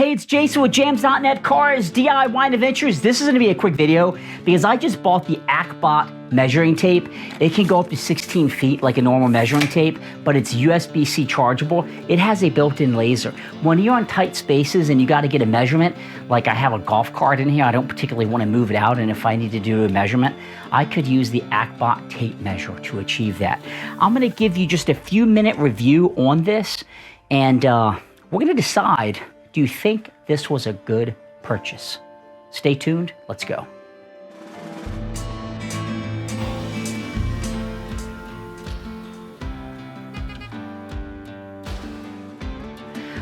Hey, it's Jason with jamzDOTnet Cars, DIY and Adventures. This is gonna be a quick video because I just bought the Actbot measuring tape. It can go up to 16 feet like a normal measuring tape, but it's USB-C chargeable. It has a built-in laser. When you're on tight spaces and you gotta get a measurement, like I have a golf cart in here, I don't particularly wanna move it out, and if I need to do a measurement, I could use the Actbot tape measure to achieve that. I'm gonna give you just a few minute review on this, and we're gonna decide, do you think this was a good purchase? Stay tuned, let's go.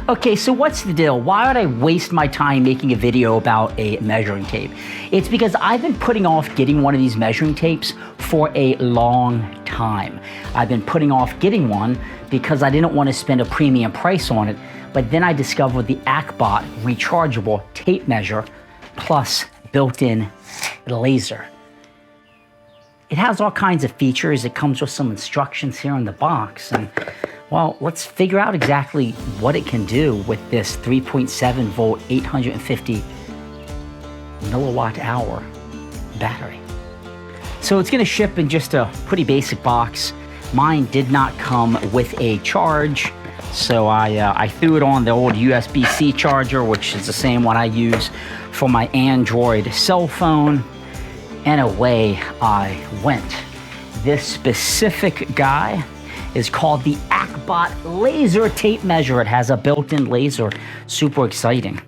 Okay, so what's the deal? Why would I waste my time making a video about a measuring tape? It's because I've been putting off getting one of these measuring tapes for a long time. I've been putting off getting one because I didn't want to spend a premium price on it, but then I discovered the Actbot rechargeable tape measure plus built-in laser. It has all kinds of features. It comes with some instructions here in the box, and well, let's figure out exactly what it can do with this 3.7 volt, 850 milliwatt hour battery. So it's gonna ship in just a pretty basic box. Mine did not come with a charge, so I threw it on the old USB-C charger, which is the same one I use for my Android cell phone, and away I went. This specific guy is called the Actbot Laser Tape Measure. It has a built-in laser, super exciting.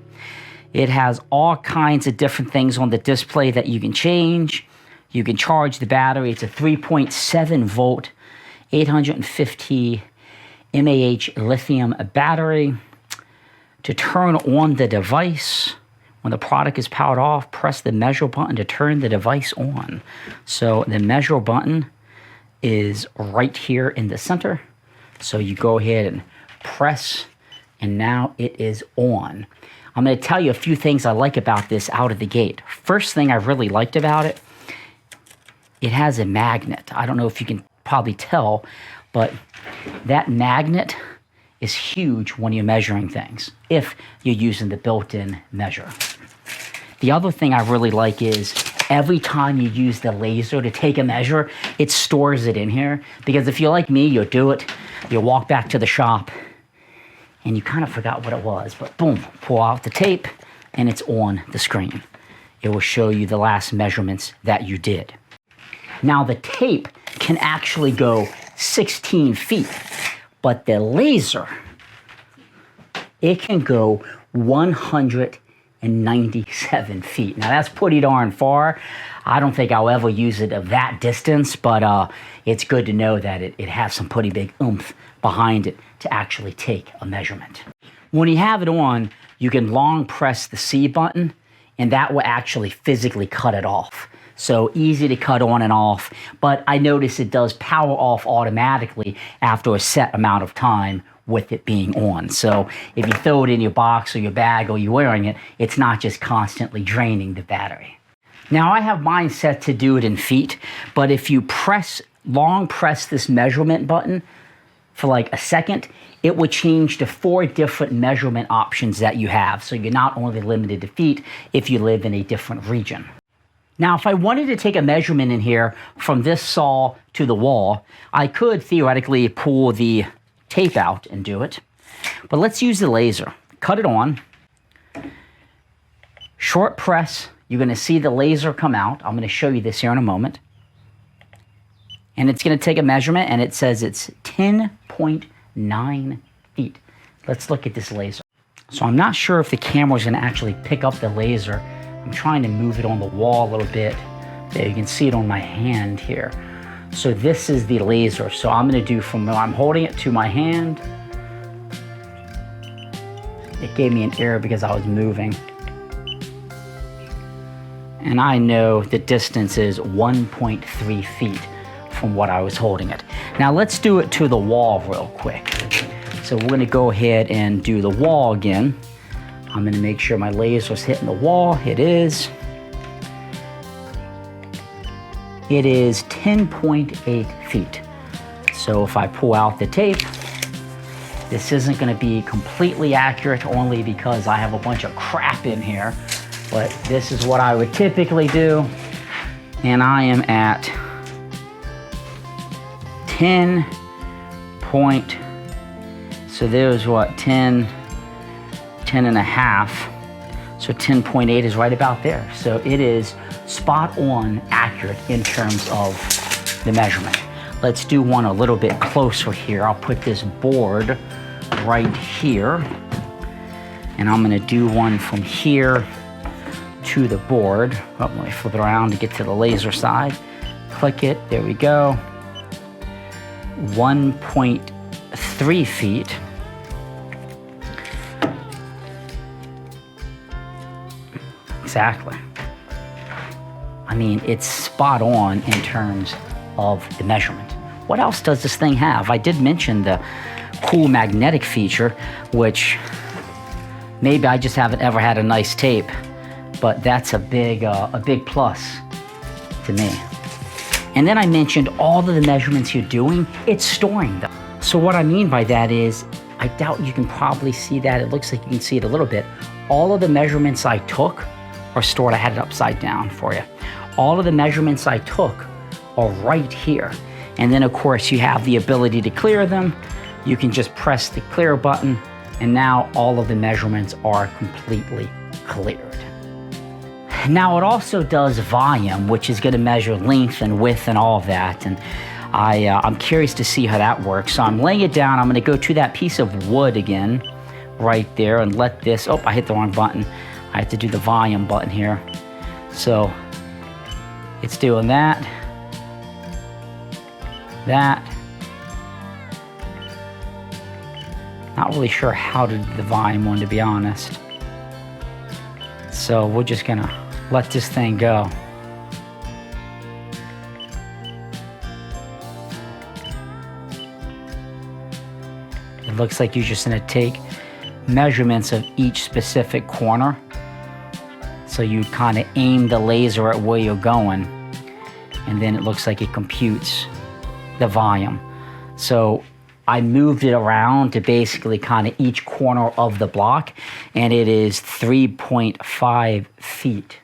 It has all kinds of different things on the display that you can change. You can charge the battery. It's a 3.7 volt, 850 mAh lithium battery. To turn on the device, when the product is powered off, press the measure button to turn the device on. So the measure button is right here in the center. So you go ahead and press, and now it is on. I'm going to tell you a few things I like about this out of the gate. First thing I really liked about it, it has a magnet. I don't know if you can probably tell, but that magnet is huge when you're measuring things, if you're using the built-in measure. The other thing I really like is every time you use the laser to take a measure, it stores it in here. Because if you're like me, you'll do it, you'll walk back to the shop, and you kind of forgot what it was, but boom, pull out the tape, and it's on the screen. It will show you the last measurements that you did. Now the tape can actually go 16 feet, but the it can go 197 feet. Now that's pretty darn far. I don't think I'll ever use it of that distance, but it's good to know that it has some pretty big oomph behind it to actually take a measurement. When you have it on, you can long press the C button, and that will actually physically cut it off. So easy to cut on and off, but I notice it does power off automatically after a set amount of time with it being on. So if you throw it in your box or your bag or you're wearing it, it's not just constantly draining the battery. Now I have mine set to do it in feet, but if you long press this measurement button for like a second, it would change to 4 different measurement options that you have. So you're not only limited to feet if you live in a different region. Now, if I wanted to take a measurement in here from this saw to the wall, I could theoretically pull the tape out and do it. But let's use the laser. Cut it on. Short press. You're going to see the laser come out. I'm going to show you this here in a moment. And it's going to take a measurement, and it says it's 10.9 feet. Let's look at this laser. So I'm not sure if the camera is going to actually pick up the laser. I'm trying to move it on the wall a little bit. There, you can see it on my hand here. So this is the laser. So I'm going to do from where I'm holding it to my hand. It gave me an error because I was moving. And I know the distance is 1.3 feet from what I was holding it. Now let's do it to the wall real quick. So we're going to go ahead and do the wall again. I'm going to make sure my laser's hitting the wall. It is. It is 10.8 feet. So if I pull out the tape, This isn't gonna be completely accurate only because I have a bunch of crap in here, but this is what I would typically do. And I am at 10 point, so there's what, 10 and a half. So 10.8 is right about there. So it is spot on accurate in terms of the measurement. Let's do one a little bit closer here. I'll put this board right here, and I'm gonna do one from here to the board. Oh, let me flip it around to get to the laser side. Click it, there we go. 1.3 feet. Exactly. I mean, it's spot on in terms of the measurement. What else does this thing have? I did mention the cool magnetic feature, which maybe I just haven't ever had a nice tape, but that's a big plus to me. And then I mentioned all of the measurements you're doing, it's storing them. So what I mean by that is, I doubt you can probably see that. It looks like you can see it a little bit. All of the measurements I took are stored. I had it upside down for you. All of the measurements I took are right here. And then of course you have the ability to clear them. You can just press the clear button, and now all of the measurements are completely cleared. Now it also does volume, which is gonna measure length and width and all of that. And I'm curious to see how that works. So I'm laying it down. I'm gonna go to that piece of wood again, right there, and let this, oh, I hit the wrong button. I have to do the volume button here. So it's doing that. Not really sure how to do the volume one, to be honest. So we're just gonna let this thing go. It looks like you're just gonna take measurements of each specific corner. So you kind of aim the laser at where you're going, and then it looks like it computes the volume. So I moved it around to basically kind of each corner of the block, and it is 3.5 feet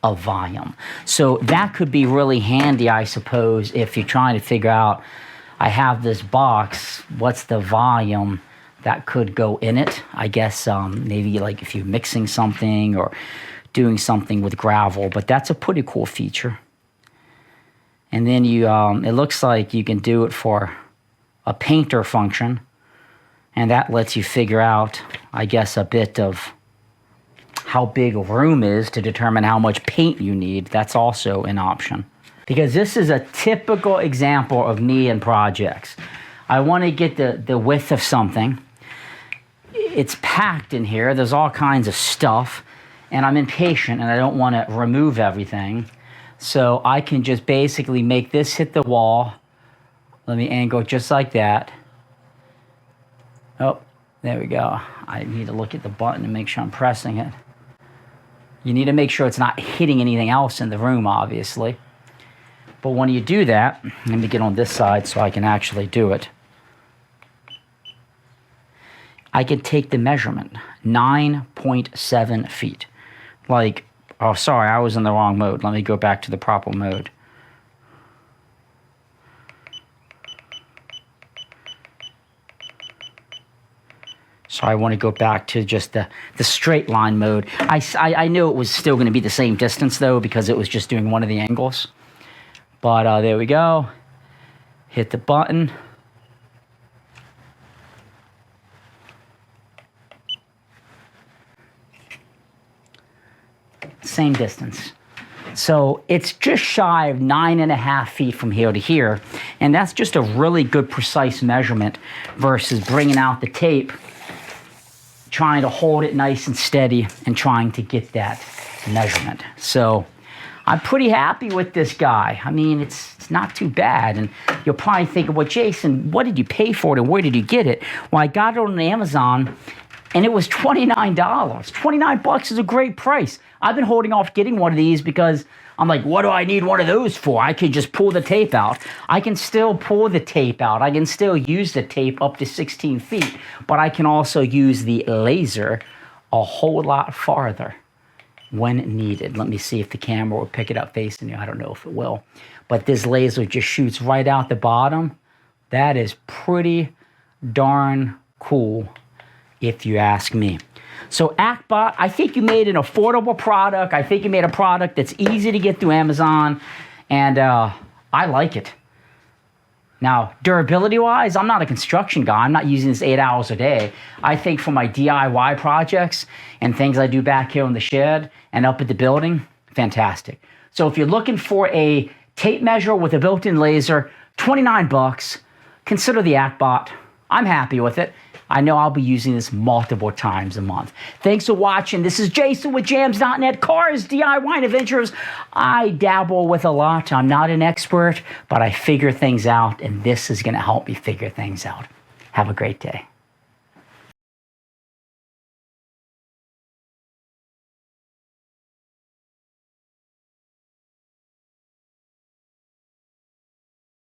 of volume. So that could be really handy, I suppose, if you're trying to figure out, I have this box, what's the volume that could go in it? I guess maybe like if you're mixing something or doing something with gravel, but that's a pretty cool feature. And then you, it looks like you can do it for a painter function, and that lets you figure out, I guess, a bit of how big a room is to determine how much paint you need. That's also an option. Because this is a typical example of me and projects. I want to get the width of something. It's packed in here. There's all kinds of stuff, and I'm impatient and I don't want to remove everything. So I can just basically make this hit the wall. Let me angle just like that. Oh, there we go. I need to look at the button and make sure I'm pressing it. You need to make sure it's not hitting anything else in the room, obviously. But when you do that, let me get on this side so I can actually do it. I can take the measurement, 9.7 feet. Like, oh, sorry, I was in the wrong mode. Let me go back to the proper mode. So I want to go back to just the straight line mode. I knew it was still going to be the same distance, though, because it was just doing one of the angles. But there we go. Hit the button. Same distance. So it's just shy of 9.5 feet from here to here. And that's just a really good precise measurement versus bringing out the tape, trying to hold it nice and steady and trying to get that measurement. So I'm pretty happy with this guy. I mean, it's not too bad. And you'll probably think, well, Jason, what did you pay for it and where did you get it? Well, I got it on Amazon and it was $29. $29 is a great price. I've been holding off getting one of these because I'm like, what do I need one of those for? I could just pull the tape out. I can still pull the tape out. I can still use the tape up to 16 feet, but I can also use the laser a whole lot farther when needed. Let me see if the camera will pick it up facing you. I don't know if it will, but this laser just shoots right out the bottom. That is pretty darn cool, if you ask me. So Actbot, I think you made an affordable product. I think you made a product that's easy to get through Amazon, and I like it. Now, durability-wise, I'm not a construction guy. I'm not using this 8 hours a day. I think for my DIY projects and things I do back here in the shed and up at the building, fantastic. So if you're looking for a tape measure with a built-in laser, 29 bucks, consider the Actbot. I'm happy with it. I know I'll be using this multiple times a month. Thanks for watching. This is Jason with jamzDOTnet, cars, DIY, and adventures. I dabble with a lot. I'm not an expert, but I figure things out, and this is going to help me figure things out. Have a great day.